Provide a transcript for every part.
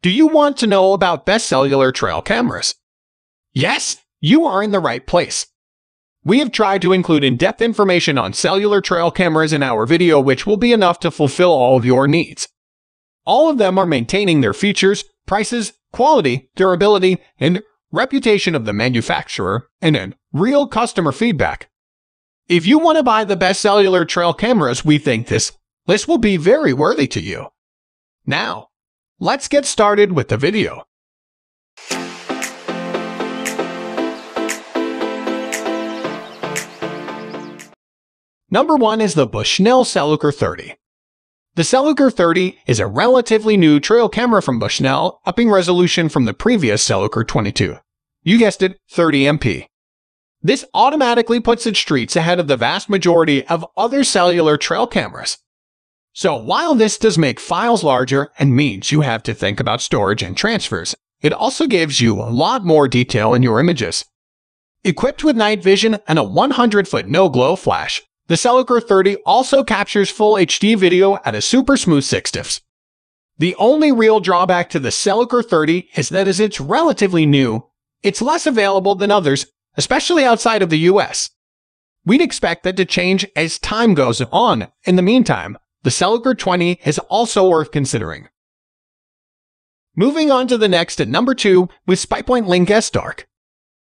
Do you want to know about best cellular trail cameras? Yes, you are in the right place. We have tried to include in-depth information on cellular trail cameras in our video, which will be enough to fulfill all of your needs. All of them are maintaining their features, prices, quality, durability, and reputation of the manufacturer, and in real customer feedback. If you want to buy the best cellular trail cameras, we think this list will be very worthy to you. Now, let's get started with the video. Number 1 is the Bushnell Cellular 30. The Cellular 30 is a relatively new trail camera from Bushnell, upping resolution from the previous Cellular 22. You guessed it, 30 MP. This automatically puts it streets ahead of the vast majority of other cellular trail cameras. So while this does make files larger and means you have to think about storage and transfers, it also gives you a lot more detail in your images. Equipped with night vision and a 100-foot no-glow flash, the Cellular 30 also captures full HD video at a super smooth 6 fps. The only real drawback to the Cellular 30 is that as it's relatively new, it's less available than others, especially outside of the US. We'd expect that to change as time goes on. In the meantime, the Cellular 20 is also worth considering. Moving on to the next at number 2 with SPYPOINT Link-S-Dark.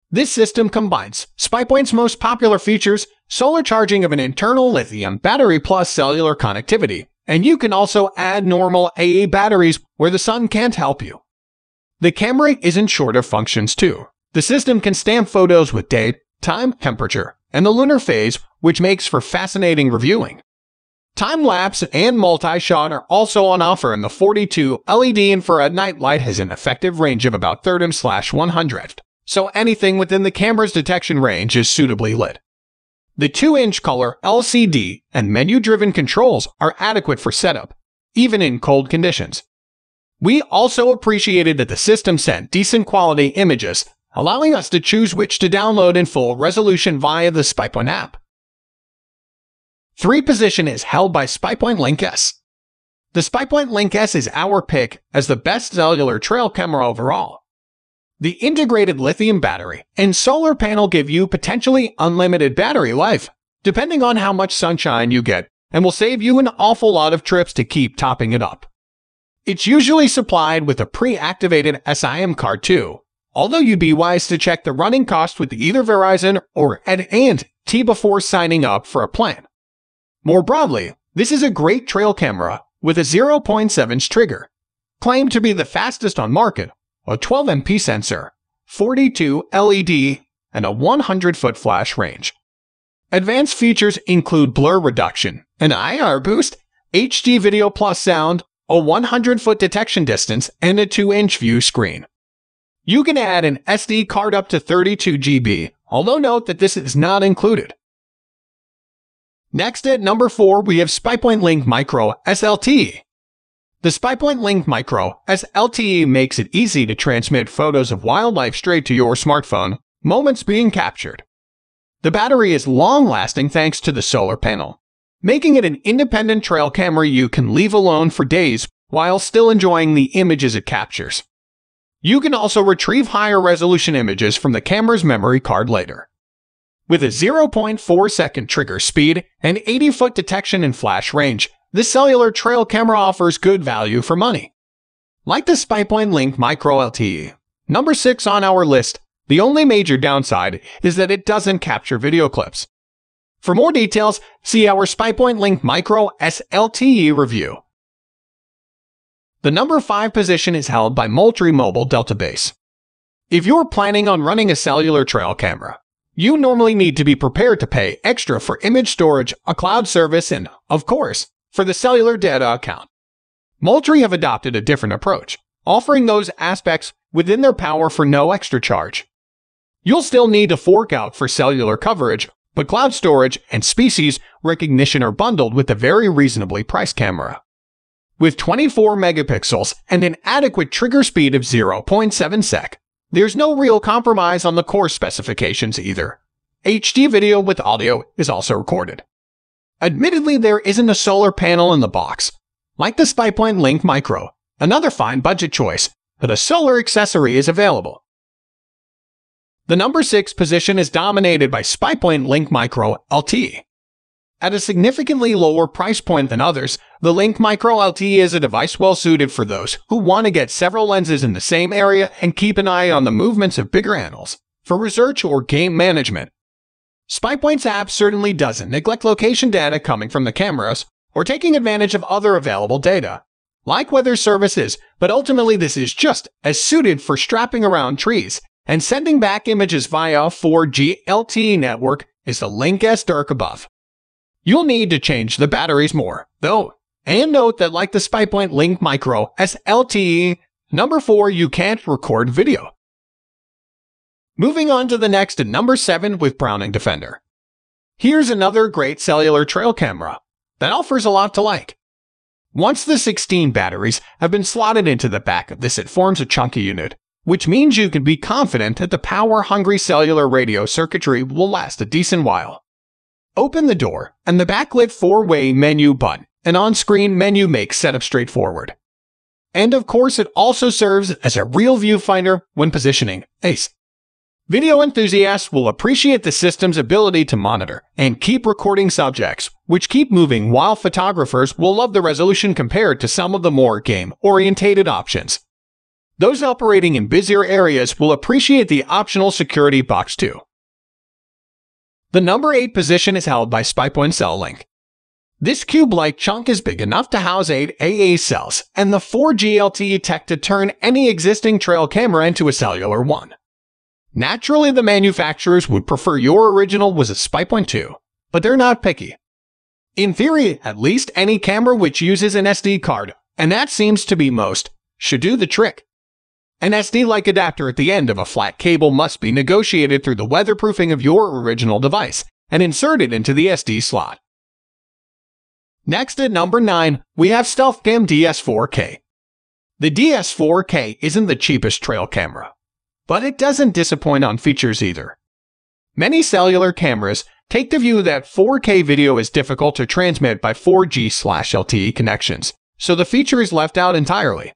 This system combines SPYPOINT's most popular features, solar charging of an internal lithium battery plus cellular connectivity, and you can also add normal AA batteries where the sun can't help you. The camera isn't short of functions too. The system can stamp photos with date, time, temperature, and the lunar phase, which makes for fascinating reviewing. Time-lapse and multi-shot are also on offer, and the 42 LED infrared night light has an effective range of about 30/100. So anything within the camera's detection range is suitably lit. The 2-inch color LCD and menu-driven controls are adequate for setup, even in cold conditions. We also appreciated that the system sent decent quality images, allowing us to choose which to download in full resolution via the SPYPOINT app. 3 position is held by SPYPOINT Link-S. The SPYPOINT Link-S is our pick as the best cellular trail camera overall. The integrated lithium battery and solar panel give you potentially unlimited battery life, depending on how much sunshine you get, and will save you an awful lot of trips to keep topping it up. It's usually supplied with a pre-activated SIM card too, although you'd be wise to check the running cost with either Verizon or AT&T before signing up for a plan. More broadly, this is a great trail camera with a 0.7-inch trigger, claimed to be the fastest on market, a 12 MP sensor, 42 LED, and a 100-foot flash range. Advanced features include blur reduction, an IR boost, HD video plus sound, a 100-foot detection distance, and a 2-inch view screen. You can add an SD card up to 32 GB, although note that this is not included. Next at number 4 we have SPYPOINT LINK-MICRO-S-LTE. The SPYPOINT LINK-MICRO-S-LTE makes it easy to transmit photos of wildlife straight to your smartphone, moments being captured. The battery is long-lasting thanks to the solar panel, making it an independent trail camera you can leave alone for days while still enjoying the images it captures. You can also retrieve higher resolution images from the camera's memory card later. With a 0.4-second trigger speed and 80-foot detection and flash range, this cellular trail camera offers good value for money. Like the SPYPOINT LINK-MICRO-LTE, number 6 on our list, the only major downside is that it doesn't capture video clips. For more details, see our SPYPOINT LINK-MICRO-S-LTE review. The number 5 position is held by Moultrie Mobile Delta Base. If you're planning on running a cellular trail camera, you normally need to be prepared to pay extra for image storage, a cloud service, and, of course, for the cellular data account. Moultrie have adopted a different approach, offering those aspects within their power for no extra charge. You'll still need to fork out for cellular coverage, but cloud storage and species recognition are bundled with a very reasonably priced camera. With 24 megapixels and an adequate trigger speed of 0.7 sec, there's no real compromise on the core specifications either. HD video with audio is also recorded. Admittedly, there isn't a solar panel in the box. Like the SPYPOINT Link-Micro, another fine budget choice, but a solar accessory is available. The number 6 position is dominated by SPYPOINT Link-MICRO-LTE. At a significantly lower price point than others, the LINK-MICRO-LTE is a device well suited for those who want to get several lenses in the same area and keep an eye on the movements of bigger animals for research or game management. SPYPOINT's app certainly doesn't neglect location data coming from the cameras or taking advantage of other available data, like weather services, but ultimately this is just as suited for strapping around trees and sending back images via a 4G LTE network is the Link-S-Dark above. You'll need to change the batteries more, though, and note that like the SPYPOINT Link-MICRO-S-LTE, number 4 you can't record video. Moving on to the next at number 7 with Browning Defender. Here's another great cellular trail camera that offers a lot to like. Once the 16 batteries have been slotted into the back of this, it forms a chunky unit, which means you can be confident that the power-hungry cellular radio circuitry will last a decent while. Open the door, and the backlit 4-way menu button and on-screen menu makes setup straightforward. And of course, it also serves as a real viewfinder when positioning ACE. Video enthusiasts will appreciate the system's ability to monitor and keep recording subjects, which keep moving, while photographers will love the resolution compared to some of the more game-orientated options. Those operating in busier areas will appreciate the optional security box too. The number 8 position is held by SPYPOINT Cell-Link. This cube-like chunk is big enough to house 8 AA cells and the 4G LTE tech to turn any existing trail camera into a cellular one. Naturally, the manufacturers would prefer your original was a SPYPOINT 2, but they're not picky. In theory, at least, any camera which uses an SD card, and that seems to be most, should do the trick. An SD-like adapter at the end of a flat cable must be negotiated through the weatherproofing of your original device and inserted into the SD slot. Next at number 9, we have StealthCam DS4K. The DS4K isn't the cheapest trail camera, but it doesn't disappoint on features either. Many cellular cameras take the view that 4K video is difficult to transmit by 4G/LTE connections, so the feature is left out entirely.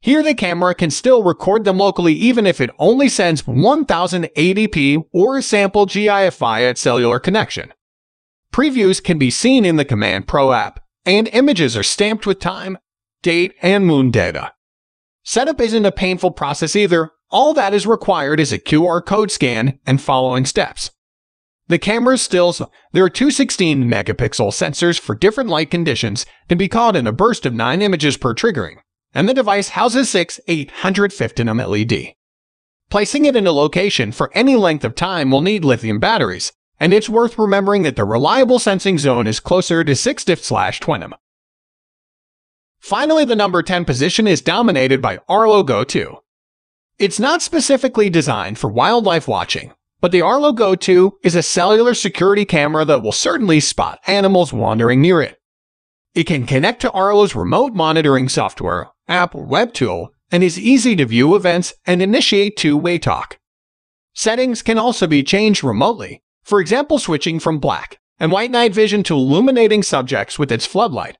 Here the camera can still record them locally even if it only sends 1080p or a sample GIF via its cellular connection. Previews can be seen in the Command Pro app, and images are stamped with time, date, and moon data. Setup isn't a painful process either. All that is required is a QR code scan and following steps. The camera's stills, there are two 16-megapixel sensors for different light conditions, can be caught in a burst of 9 images per triggering, and the device houses 6 850nm LED. Placing it in a location for any length of time will need lithium batteries, and it's worth remembering that the reliable sensing zone is closer to 6 dif/20nm. Finally, the number 10 position is dominated by Arlo Go 2. It's not specifically designed for wildlife watching, but the Arlo Go 2 is a cellular security camera that will certainly spot animals wandering near it. It can connect to Arlo's remote monitoring software, app, or web tool, and is easy to view events and initiate two-way talk. Settings can also be changed remotely, for example switching from black and white night vision to illuminating subjects with its floodlight.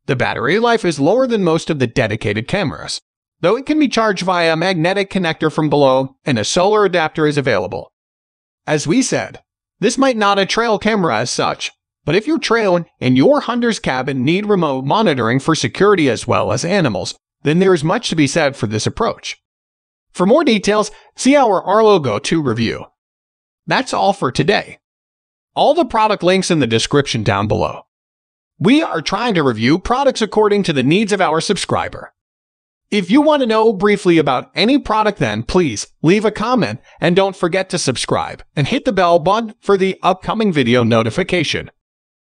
The battery life is lower than most of the dedicated cameras, though it can be charged via a magnetic connector from below, and a solar adapter is available. As we said, this might not be a trail camera as such, but if your trail and your hunter's cabin need remote monitoring for security as well as animals, then there is much to be said for this approach. For more details, see our Arlo Go 2 review. That's all for today. All the product links in the description down below. We are trying to review products according to the needs of our subscriber. If you want to know briefly about any product, then please leave a comment and don't forget to subscribe and hit the bell button for the upcoming video notification.